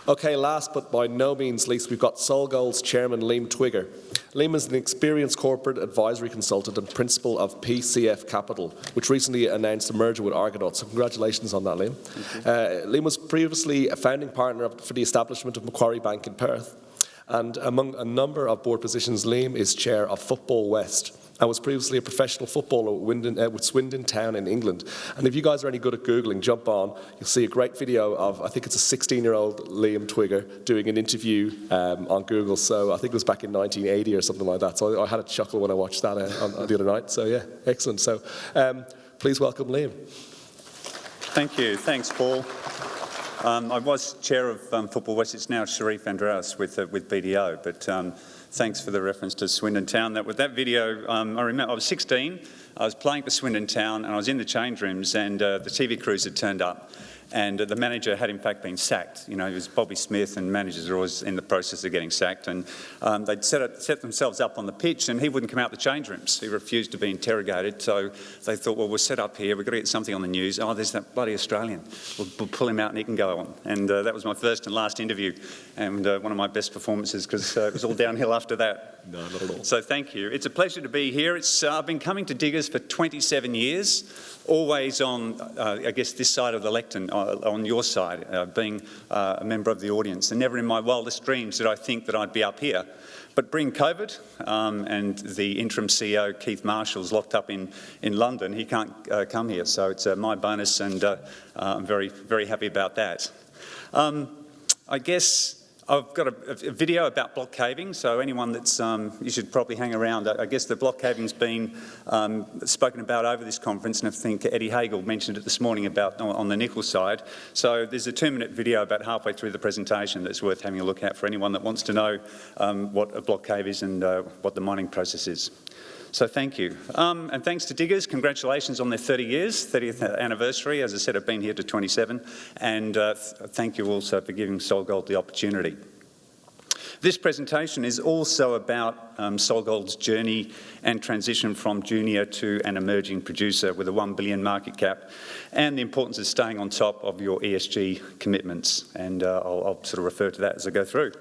Okay, last but by no means least, we've got Solgold's chairman, Liam Twigger. Liam is an experienced corporate advisory consultant and principal of PCF Capital, which recently announced a merger with Argonaut. So congratulations on that, Liam. Liam was previously a founding partner for the establishment of Macquarie Bank in Perth. And among a number of board positions, Liam is chair of Football West. I was previously a professional footballer with Swindon Town in England. And if you guys are any good at Googling, jump on. You'll see a great video of, I think it's a 16-year-old Liam Twigger doing an interview on Google. So I think it was back in 1980 or something like that. So I had a chuckle when I watched that on the other night. So yeah, excellent. So please welcome Liam. Thank you. Thanks, Paul. I was chair of Football West. It's now Sharif Andreas with BDO, but thanks for the reference to Swindon Town. With that video, I remember I was 16, I was playing for Swindon Town and I was in the change rooms and the TV crews had turned up and the manager had in fact been sacked. You know, it was Bobby Smith and managers are always in the process of getting sacked, and they'd set themselves up on the pitch and he wouldn't come out the change rooms. He refused to be interrogated, so they thought, well, we're set up here, we've got to get something on the news. Oh, there's that bloody Australian. We'll pull him out and he can go on. And that was my first and last interview and one of my best performances because it was all downhill after that. No, not at all. So thank you. It's a pleasure to be here. I've been coming to Diggers for 27 years. Always on, I guess, this side of the lectern, on your side, being a member of the audience. And never in my wildest dreams did I think that I'd be up here. But bring COVID, and the interim CEO, Keith Marshall's locked up in London. He can't come here, so it's my bonus, and I'm very, very happy about that. I guess I've got a video about block caving, so anyone that's, you should probably hang around. I guess the block caving's been spoken about over this conference, and I think Eddie Hagel mentioned it this morning about on the nickel side. So there's a 2-minute video about halfway through the presentation that's worth having a look at for anyone that wants to know what a block cave is and what the mining process is. So thank you. And thanks to Diggers, congratulations on their 30th anniversary. As I said, I've been here to 27. And thank you also for giving Solgold the opportunity. This presentation is also about Solgold's journey and transition from junior to an emerging producer with a 1 billion market cap, and the importance of staying on top of your ESG commitments. And I'll sort of refer to that as I go through.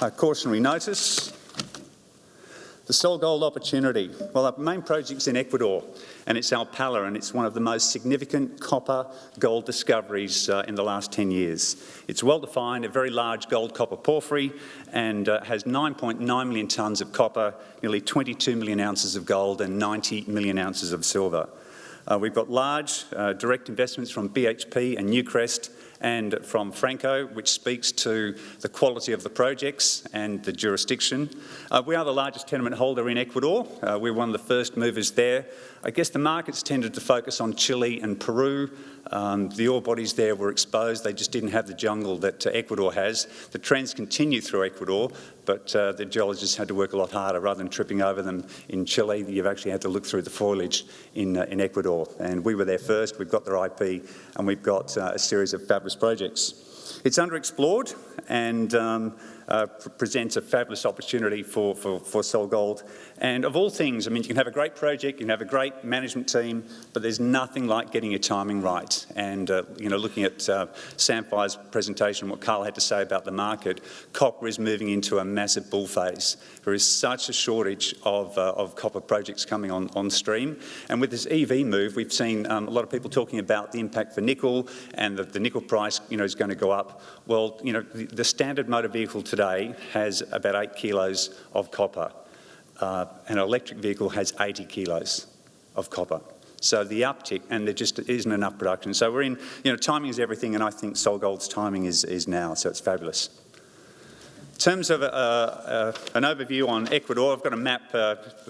A cautionary notice. The Solgold opportunity. Well, our main project's in Ecuador, and it's Alpala, and it's one of the most significant copper-gold discoveries in the last 10 years. It's well-defined, a very large gold-copper porphyry, and has 9.9 million tonnes of copper, nearly 22 million ounces of gold, and 90 million ounces of silver. We've got large direct investments from BHP and Newcrest, and from Franco, which speaks to the quality of the projects and the jurisdiction. We are the largest tenement holder in Ecuador. We're one of the first movers there. I guess the markets tended to focus on Chile and Peru. The ore bodies there were exposed. They just didn't have the jungle that Ecuador has. The trends continue through Ecuador, but the geologists had to work a lot harder. Rather than tripping over them in Chile, you've actually had to look through the foliage in Ecuador. And we were there first. We've got their IP, and we've got a series of fabulous projects. It's underexplored and presents a fabulous opportunity for Solgold. And of all things, I mean, you can have a great project, you can have a great management team, but there's nothing like getting your timing right. And, you know, looking at Samfire's presentation, what Carl had to say about the market, copper is moving into a massive bull phase. There is such a shortage of copper projects coming on stream. And with this EV move, we've seen a lot of people talking about the impact for nickel, and the nickel price, you know, is going to go up. Well, you know, the standard motor vehicle today has about 8 kilos of copper. An electric vehicle has 80 kilos of copper. So the uptick, and there just isn't enough production. So we're in, you know, timing is everything, and I think Solgold's timing is now, so it's fabulous. In terms of an overview on Ecuador, I've got a map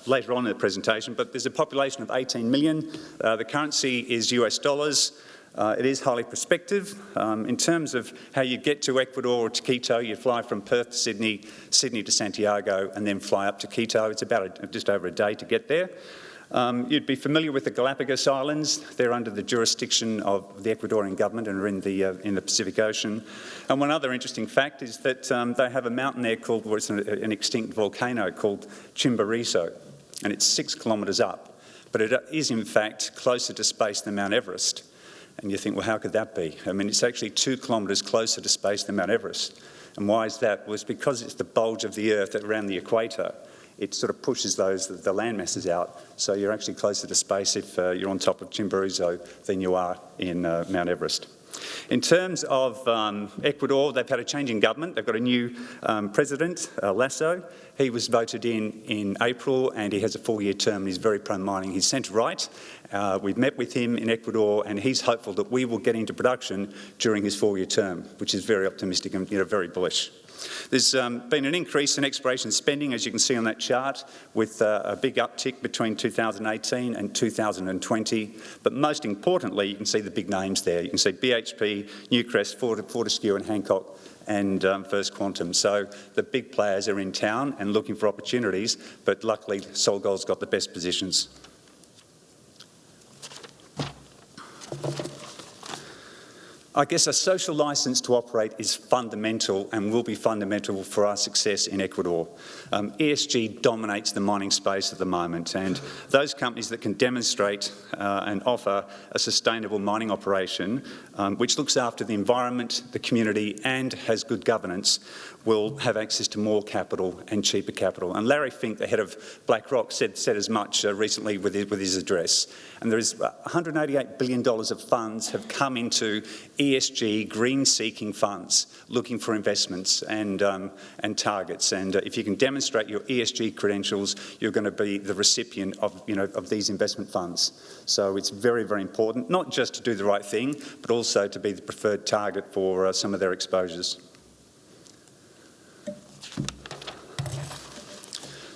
later on in the presentation, but there's a population of 18 million. The currency is US dollars. It is highly prospective. In terms of how you get to Ecuador or to Quito, you fly from Perth to Sydney, Sydney to Santiago, and then fly up to Quito. It's about just over a day to get there. You'd be familiar with the Galapagos Islands. They're under the jurisdiction of the Ecuadorian government and are in the Pacific Ocean. And one other interesting fact is that they have a mountain there called, well, it's an extinct volcano called Chimborazo, and it's 6 kilometres up. But it is, in fact, closer to space than Mount Everest. And you think, well, how could that be? I mean, it's actually 2 kilometres closer to space than Mount Everest. And why is that? Well, it's because it's the bulge of the Earth around the equator. It sort of pushes the land masses out. So you're actually closer to space if you're on top of Chimborazo than you are in Mount Everest. In terms of Ecuador, they've had a change in government. They've got a new president, Lasso. He was voted in April and he has a 4-year term and he's very pro-mining. He's centre-right. We've met with him in Ecuador and he's hopeful that we will get into production during his 4-year term, which is very optimistic and very bullish. There's been an increase in exploration spending, as you can see on that chart, with a big uptick between 2018 and 2020. But most importantly, you can see the big names there. You can see BHP, Newcrest, Fortescue and Hancock and First Quantum. So the big players are in town and looking for opportunities, but luckily Solgold's got the best positions. I guess a social licence to operate is fundamental and will be fundamental for our success in Ecuador. ESG dominates the mining space at the moment, and those companies that can demonstrate and offer a sustainable mining operation which looks after the environment, the community and has good governance will have access to more capital and cheaper capital. And Larry Fink, the head of BlackRock, said as much recently with his address. And there is $188 billion of funds have come into ESG, green-seeking funds, looking for investments and targets. And if you can demonstrate your ESG credentials, you're going to be the recipient of these investment funds. So it's very, very important, not just to do the right thing, but also to be the preferred target for some of their exposures.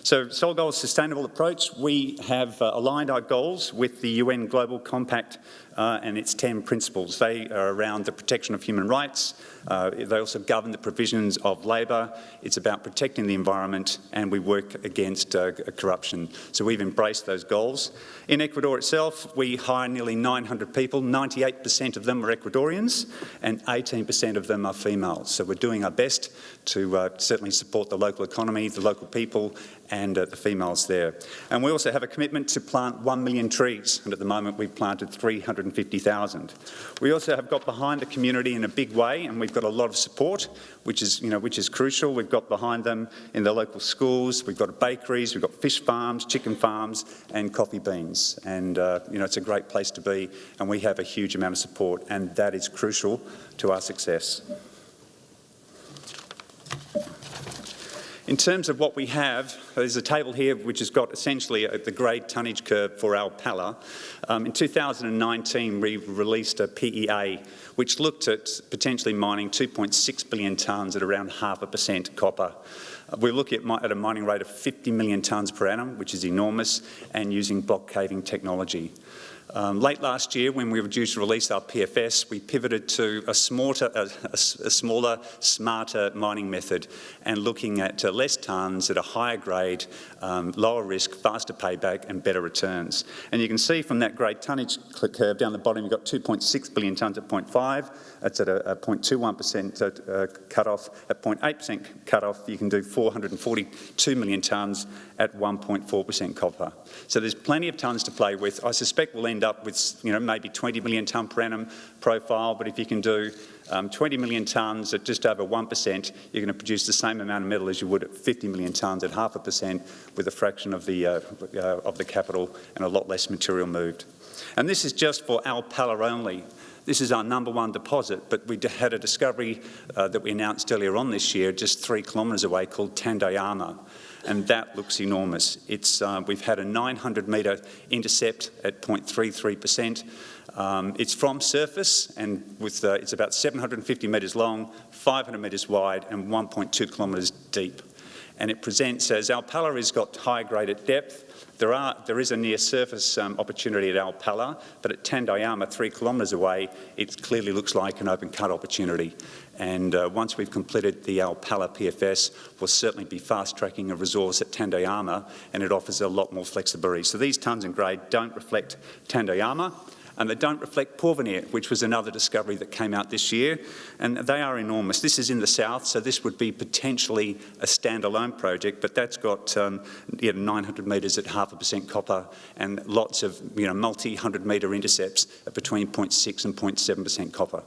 So Solgold's sustainable approach, we have aligned our goals with the UN Global Compact and its 10 principles. They are around the protection of human rights. They also govern the provisions of labour. It's about protecting the environment and we work against corruption. So we've embraced those goals. In Ecuador itself, we hire nearly 900 people. 98% of them are Ecuadorians and 18% of them are females. So we're doing our best to certainly support the local economy, the local people and the females there. And we also have a commitment to plant 1 million trees, and at the moment we've planted 350,000. We also have got behind the community in a big way, and we've got a lot of support, which is crucial. We've got behind them in the local schools, we've got bakeries, we've got fish farms, chicken farms, and coffee beans. And it's a great place to be, and we have a huge amount of support, and that is crucial to our success. In terms of what we have, there's a table here which has got essentially the grade tonnage curve for Alpala. In 2019, we released a PEA which looked at potentially mining 2.6 billion tonnes at around 0.5% copper. We're looking at a mining rate of 50 million tonnes per annum, which is enormous, and using block caving technology. Late last year, when we were due to release our PFS, we pivoted to a smaller, smarter mining method and looking at less tonnes at a higher grade, lower risk, faster payback and better returns. And you can see from that grade tonnage curve down the bottom, you've got 2.6 billion tonnes at 0.5. That's at a 0.21% cut-off. At 0.8% cut-off, you can do 442 million tonnes at 1.4% copper. So there's plenty of tonnes to play with. I suspect we'll end up with maybe 20 million tonne per annum profile, but if you can do 20 million tonnes at just over 1%, you're going to produce the same amount of metal as you would at 50 million tonnes at 0.5% with a fraction of the capital and a lot less material moved. And this is just for Alpala only. This is our #1 deposit, but we had a discovery that we announced earlier on this year, just 3 kilometres away, called Tandema, and that looks enormous. We've had a 900-metre intercept at 0.33%. It's from surface, and it's about 750 metres long, 500 metres wide, and 1.2 kilometres deep. And it presents as Alpala has got high grade at depth. There is a near surface opportunity at Alpala, but at Tandema, 3 kilometres away, it clearly looks like an open cut opportunity. And once we've completed the Alpala PFS, we'll certainly be fast tracking a resource at Tandema, and it offers a lot more flexibility. So these tonnes and grade don't reflect Tandema, and they don't reflect Porvenir, which was another discovery that came out this year, and they are enormous. This is in the south, so this would be potentially a standalone project, but that's got 900 metres at 0.5% copper and lots of multi-100 metre intercepts at between 0.6 and 0.7% copper.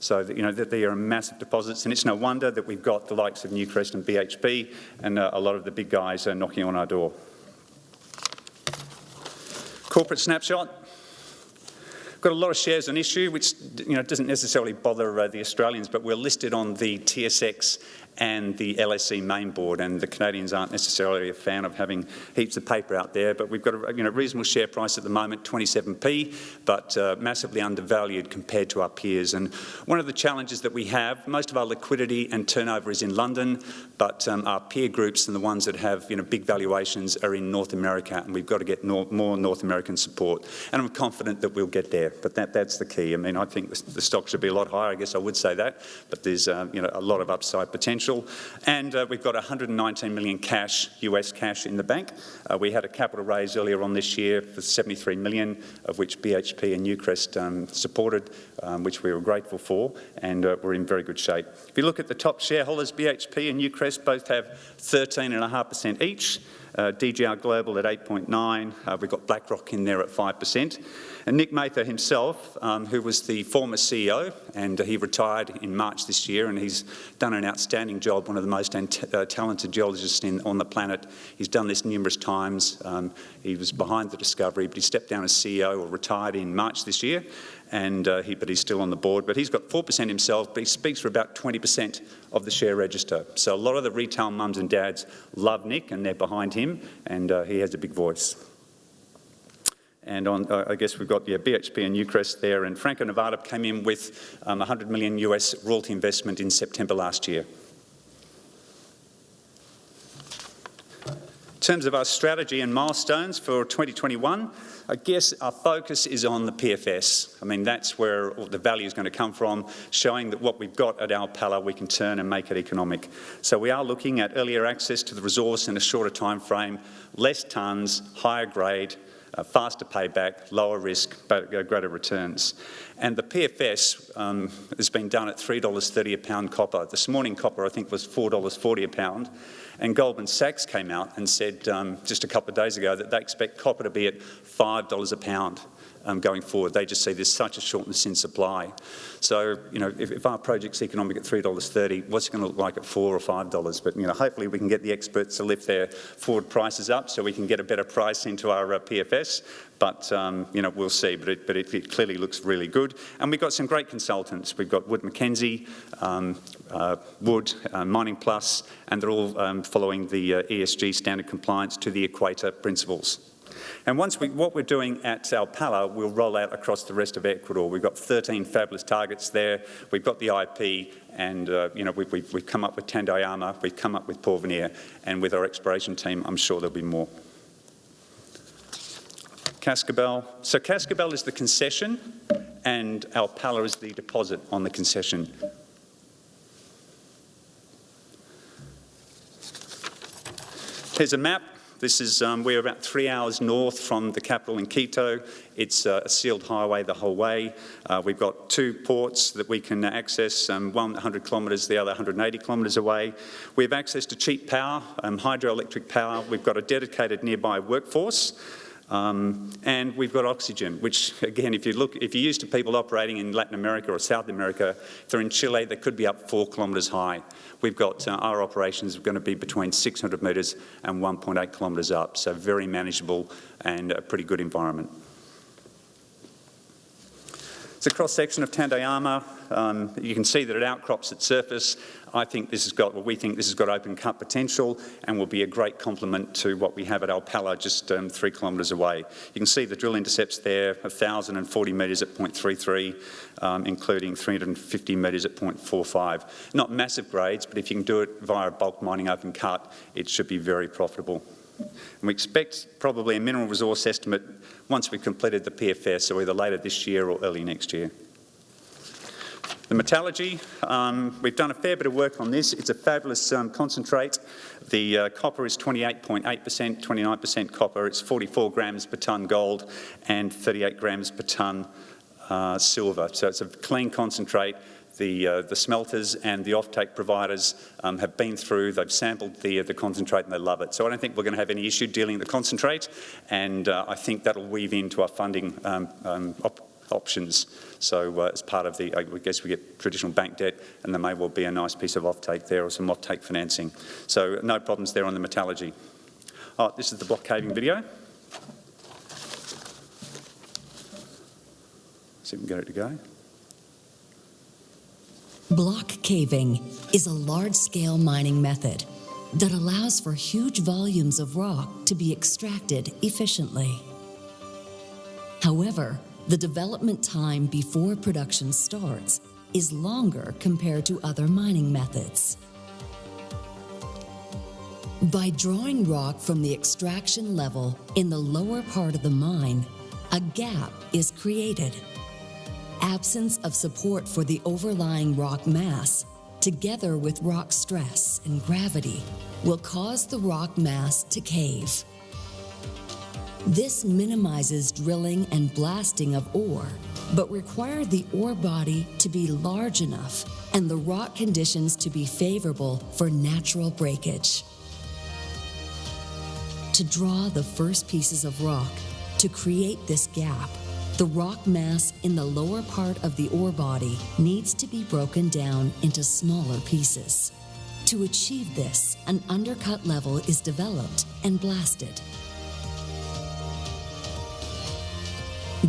So they are massive deposits, and it's no wonder that we've got the likes of Newcrest and BHP, and a lot of the big guys are knocking on our door. Corporate snapshot. Got a lot of shares on issue, which doesn't necessarily bother the Australians, but we're listed on the TSX and the LSE main board, and the Canadians aren't necessarily a fan of having heaps of paper out there, but we've got a reasonable share price at the moment, 27p, but massively undervalued compared to our peers. And one of the challenges that we have, most of our liquidity and turnover is in London, but our peer groups and the ones that have big valuations are in North America, and we've got to get more North American support. And I'm confident that we'll get there, but that's the key. I mean, I think the stock should be a lot higher, I guess I would say that, but there's a lot of upside potential. And we've got 119 million US cash in the bank. We had a capital raise earlier on this year for 73 million, of which BHP and Newcrest supported, which we were grateful for, and we're in very good shape. If you look at the top shareholders, BHP and Newcrest both have 13.5% each. DGR Global at 8.9%. We've got BlackRock in there at 5%. And Nick Mather himself, who was the former CEO, and he retired in March this year, and he's done an outstanding job, one of the most talented geologists on the planet. He's done this numerous times. He was behind the discovery, but he stepped down as CEO or retired in March this year, and but he's still on the board. But he's got 4% himself, but he speaks for about 20% of the share register. So a lot of the retail mums and dads love Nick, and they're behind him, and he has a big voice. And I guess we've got BHP and Newcrest there, and Franco-Nevada came in with 100 million US royalty investment in September last year. In terms of our strategy and milestones for 2021, I guess our focus is on the PFS. I mean, that's where all the value is going to come from, showing that what we've got at Alpala we can turn and make it economic. So we are looking at earlier access to the resource in a shorter time frame, less tonnes, higher grade, faster payback, lower risk, but greater returns. And the PFS has been done at $3.30 a pound copper. This morning copper, I think, was $4.40 a pound. And Goldman Sachs came out and said just a couple of days ago that they expect copper to be at $5 a pound going forward. They just see there's such a shortness in supply. So, if our project's economic at $3.30, what's it going to look like at $4 or $5? But, hopefully we can get the experts to lift their forward prices up so we can get a better price into our PFS. But, we'll see. But it clearly looks really good. And we've got some great consultants. We've got Wood Mackenzie, Wood, Mining Plus, and they're all following the ESG standard compliance to the Equator principles. And what we're doing at Alpala, we'll roll out across the rest of Ecuador. We've got 13 fabulous targets there. We've got the IP, and we've come up with Tandema, we've come up with Porvenir, and with our exploration team, I'm sure there'll be more. Cascabel. So Cascabel is the concession, and Alpala is the deposit on the concession. Here's a map. This is, we're about 3 hours north from the capital in Quito. It's a sealed highway the whole way. We've got 2 ports that we can access, one 100 kilometres, the other 180 kilometres away. We have access to cheap power, hydroelectric power. We've got a dedicated nearby workforce. And we've got oxygen, which, again, if you're used to people operating in Latin America or South America, if they're in Chile, they could be up 4 kilometres high. We've got our operations are going to be between 600 metres and 1.8 kilometres up, so very manageable and a pretty good environment. It's a cross-section of Tandema. You can see that it outcrops at surface. We think this has got open cut potential and will be a great complement to what we have at Alpala, just 3 kilometres away. You can see the drill intercepts there, 1,040 metres at 0.33, including 350 metres at 0.45. Not massive grades, but if you can do it via bulk mining open cut, it should be very profitable. And we expect probably a mineral resource estimate once we've completed the PFS, so either later this year or early next year. The metallurgy, we've done a fair bit of work on this. It's a fabulous concentrate. The copper is 28.8%, 29% copper. It's 44 grams per tonne gold and 38 grams per tonne silver. So it's a clean concentrate. The smelters and the offtake providers have been through, they've sampled the concentrate and they love it. So I don't think we're going to have any issue dealing with the concentrate, and I think that'll weave into our funding options. So as part of I guess we get traditional bank debt, and there may well be a nice piece of offtake there or some offtake financing. So no problems there on the metallurgy. Oh, this is the block caving video. See if we can get it to go. Block caving is a large-scale mining method that allows for huge volumes of rock to be extracted efficiently. However, the development time before production starts is longer compared to other mining methods. By drawing rock from the extraction level in the lower part of the mine, a gap is created. Absence of support for the overlying rock mass, together with rock stress and gravity, will cause the rock mass to cave. This minimizes drilling and blasting of ore, but requires the ore body to be large enough and the rock conditions to be favorable for natural breakage. To draw the first pieces of rock, to create this gap, the rock mass in the lower part of the ore body needs to be broken down into smaller pieces. To achieve this, an undercut level is developed and blasted.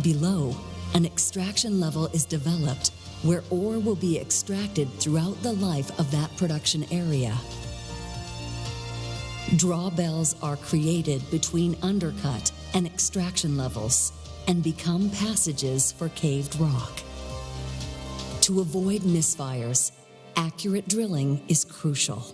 Below, an extraction level is developed where ore will be extracted throughout the life of that production area. Drawbells are created between undercut and extraction levels and become passages for caved rock. To avoid misfires, accurate drilling is crucial.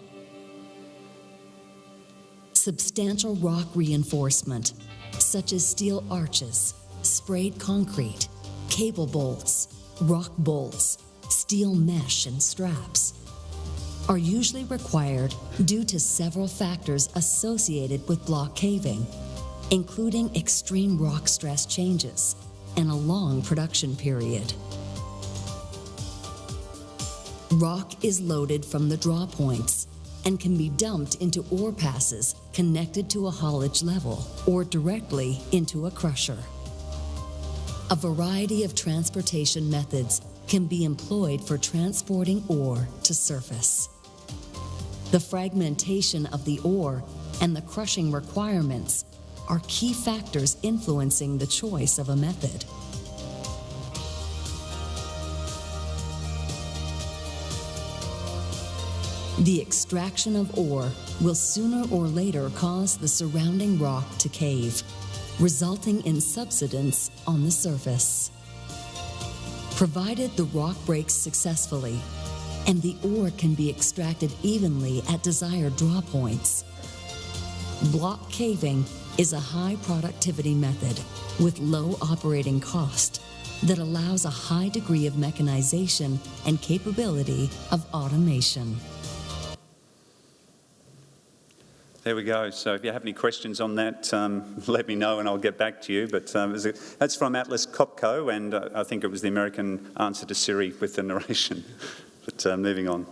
Substantial rock reinforcement, such as steel arches, sprayed concrete, cable bolts, rock bolts, steel mesh, and straps, are usually required due to several factors associated with block caving, including extreme rock stress changes and a long production period. Rock is loaded from the draw points and can be dumped into ore passes connected to a haulage level or directly into a crusher. A variety of transportation methods can be employed for transporting ore to surface. The fragmentation of the ore and the crushing requirements are key factors influencing the choice of a method. The extraction of ore will sooner or later cause the surrounding rock to cave, resulting in subsidence on the surface. Provided the rock breaks successfully and the ore can be extracted evenly at desired draw points, block caving is a high productivity method with low operating cost that allows a high degree of mechanization and capability of automation. There we go. So if you have any questions on that, let me know and I'll get back to you. But that's from Atlas Copco, and I think it was the American answer to Siri with the narration. But moving on.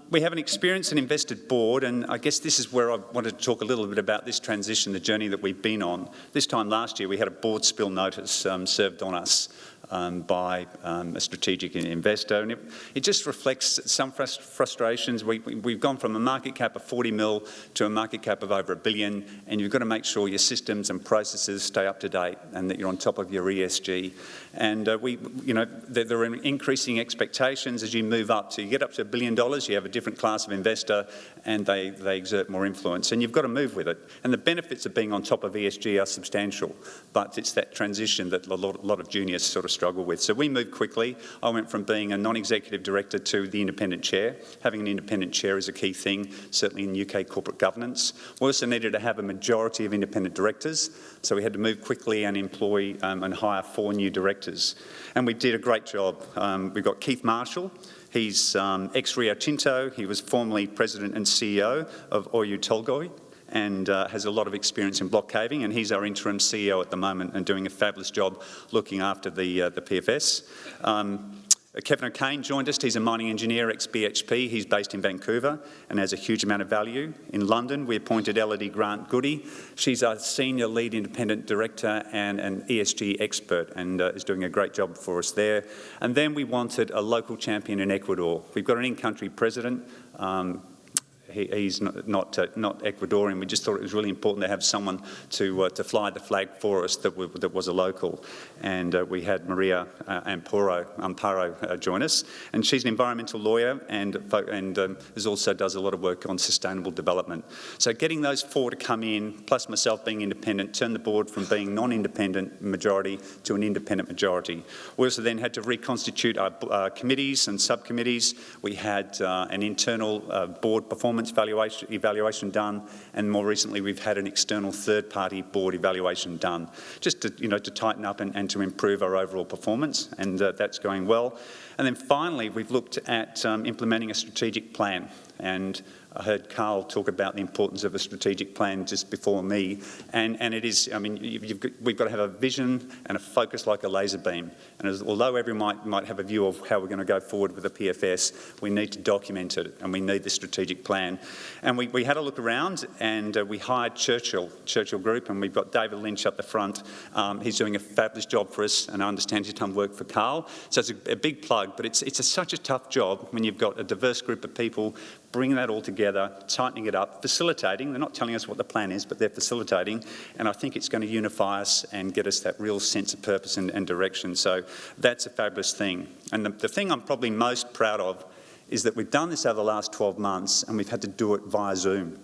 We have an experienced and invested board, and I guess this is where I wanted to talk a little bit about this transition, the journey that we've been on. This time last year, we had a board spill notice served on us by a strategic investor, and it just reflects some frustrations. We've gone from a market cap of 40 mil to a market cap of over $1 billion, and you've got to make sure your systems and processes stay up to date and that you're on top of your ESG. And there are increasing expectations as you move up. So you get up to $1 billion, you have a different class of investor, and they exert more influence, and you've got to move with it. And the benefits of being on top of ESG are substantial, but it's that transition that a lot of juniors sort of struggle with. So we moved quickly. I went from being a non-executive director to the independent chair. Having an independent chair is a key thing, certainly in UK corporate governance. We also needed to have a majority of independent directors, so we had to move quickly and employ and hire 4 new directors. And we did a great job. We got Keith Marshall. He's ex-Rio Tinto. He was formerly president and CEO of Oyu Tolgoi, and has a lot of experience in block caving, and he's our interim CEO at the moment and doing a fabulous job looking after the PFS. Kevin O'Kane joined us. He's a mining engineer, ex-BHP. He's based in Vancouver and has a huge amount of value. In London, we appointed Elodie Grant-Goody. She's our senior lead independent director and an ESG expert, and is doing a great job for us there. And then we wanted a local champion in Ecuador. We've got an in-country president. He's not Ecuadorian. We just thought it was really important to have someone to fly the flag for us that was a local. And we had Maria Amparo join us. And she's an environmental lawyer and also does a lot of work on sustainable development. So getting those 4 to come in, plus myself being independent, turned the board from being non-independent majority to an independent majority. We also then had to reconstitute our committees and subcommittees. We had an internal board performance evaluation done, and more recently we've had an external third-party board evaluation done, just to tighten up and to improve our overall performance, and that's going well. And then finally we've looked at implementing a strategic plan, and I heard Carl talk about the importance of a strategic plan just before me, and it is, I mean, we've got to have a vision and a focus like a laser beam. And although everyone might have a view of how we're going to go forward with the PFS, we need to document it, and we need the strategic plan. And we had a look around, and we hired Churchill Group, and we've got David Lynch up the front. He's doing a fabulous job for us, and I understand he's done work for Carl. So it's a big plug, but it's such a tough job when you've got a diverse group of people bringing that all together, tightening it up, facilitating. They're not telling us what the plan is, but they're facilitating. And I think it's going to unify us and get us that real sense of purpose and direction. So that's a fabulous thing. And the thing I'm probably most proud of is that we've done this over the last 12 months and we've had to do it via Zoom.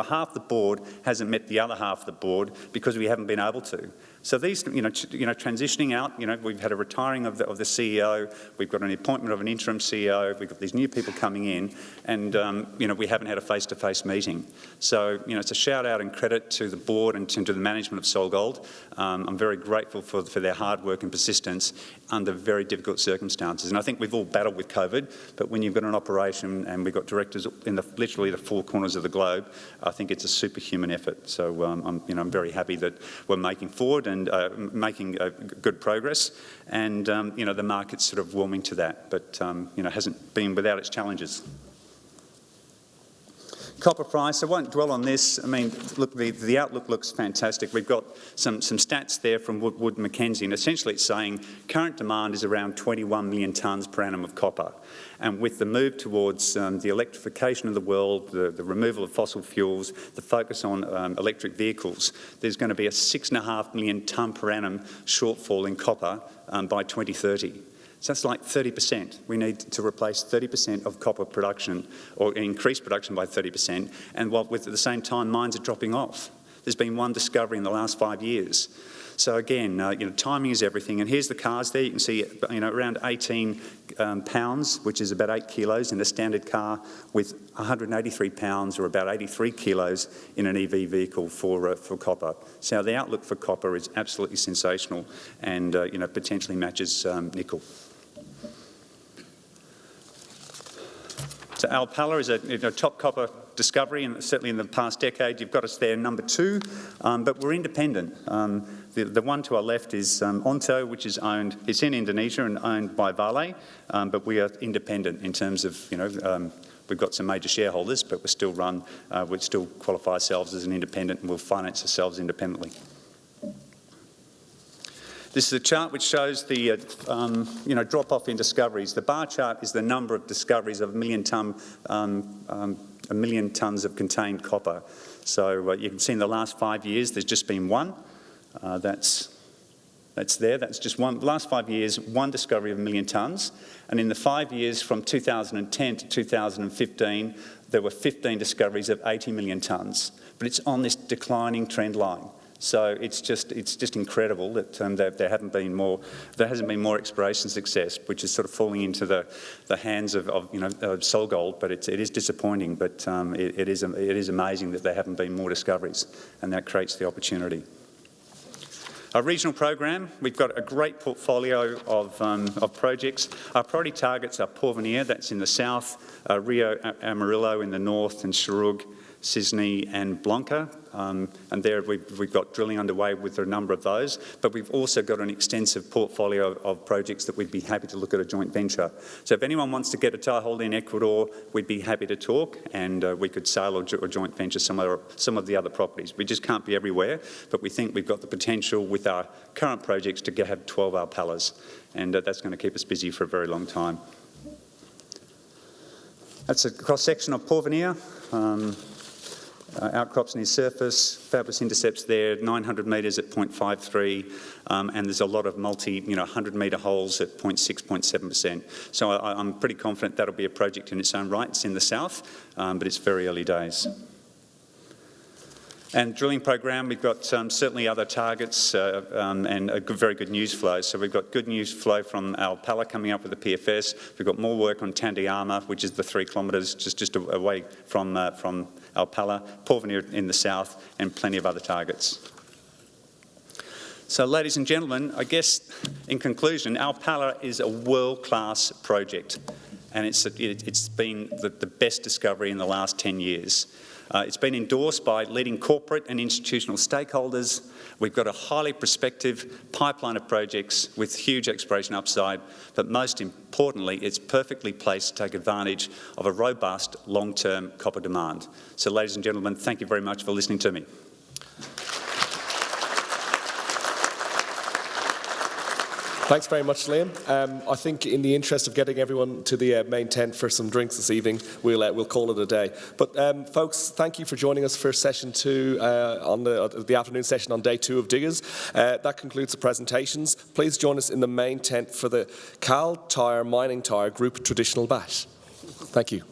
Half the board hasn't met the other half of the board because we haven't been able to. So these, transitioning out, we've had a retiring of the CEO, we've got an appointment of an interim CEO, we've got these new people coming in, and, we haven't had a face-to-face meeting. So, it's a shout-out and credit to the board and to the management of Solgold. I'm very grateful for their hard work and persistence under very difficult circumstances. And I think we've all battled with COVID, but when you've got an operation and we've got directors in literally the 4 corners of the globe, I think it's a superhuman effort. So, I'm very happy that we're making forward and making good progress, and the market's sort of warming to that, but hasn't been without its challenges. Copper price, I won't dwell on this. I mean, look, the outlook looks fantastic. We've got some stats there from Wood Mackenzie, and essentially it's saying current demand is around 21 million tonnes per annum of copper. And with the move towards the electrification of the world, the removal of fossil fuels, the focus on electric vehicles, there's going to be a 6.5 million tonne per annum shortfall in copper by 2030. So that's like 30%. We need to replace 30% of copper production, or increase production by 30%, and at the same time mines are dropping off. There's been one discovery in the last 5 years. So again, timing is everything. And here's the cars there. You can see, around 18 pounds, which is about 8 kilos in a standard car, with 183 pounds, or about 83 kilos, in an EV vehicle for copper. So the outlook for copper is absolutely sensational, and potentially matches nickel. So Alpala is a top copper discovery, and certainly in the past decade you've got us there number 2, but we're independent. The one to our left is Onto, which is owned, it's in Indonesia and owned by Vale, but we are independent in terms of, we've got some major shareholders, but we still qualify ourselves as an independent, and we'll finance ourselves independently. This is a chart which shows the drop-off in discoveries. The bar chart is the number of discoveries of a million tonnes of contained copper. So you can see in the last 5 years there's just been one. That's just one. The last 5 years, one discovery of a million tonnes. And in the 5 years from 2010 to 2015, there were 15 discoveries of 80 million tonnes. But it's on this declining trend line. So it's just incredible that there hasn't been more exploration success, which is sort of falling into the hands of Solgold. But it is disappointing. But it is amazing that there haven't been more discoveries, and that creates the opportunity. Our regional program, we've got a great portfolio of projects. Our priority targets are Porvenir, that's in the south, Rio Amarillo in the north, and Chirug, Cisne and Blanca. And there we've got drilling underway with a number of those, but we've also got an extensive portfolio of projects that we'd be happy to look at a joint venture. So if anyone wants to get a toehold in Ecuador, we'd be happy to talk, and we could sell or joint venture some of the other properties. We just can't be everywhere, but we think we've got the potential with our current projects to have 12 Alpalas, and that's going to keep us busy for a very long time. That's a cross-section of Porvenir. Outcrops near surface, fabulous intercepts there, 900 metres at 0.53, and there's a lot of 100-metre holes at 0.6, 0.7%. So I'm pretty confident that'll be a project in its own right. It's in the south, but it's very early days. And drilling program, we've got certainly other targets and a very good news flow. So we've got good news flow from Alpala coming up with the PFS. We've got more work on Tandema, which is the 3 kilometres just away from Alpala, Porvenir in the south, and plenty of other targets. So, ladies and gentlemen, I guess in conclusion, Alpala is a world-class project, and it's been the best discovery in the last 10 years. It's been endorsed by leading corporate and institutional stakeholders. We've got a highly prospective pipeline of projects with huge exploration upside, but most importantly, it's perfectly placed to take advantage of a robust long-term copper demand. So, ladies and gentlemen, thank you very much for listening to me. Thanks very much, Liam. I think in the interest of getting everyone to the main tent for some drinks this evening, we'll call it a day. But folks, thank you for joining us for session 2 on the afternoon session on day 2 of Diggers. That concludes the presentations. Please join us in the main tent for the Cal Tire Mining Tire Group Traditional Bash. Thank you.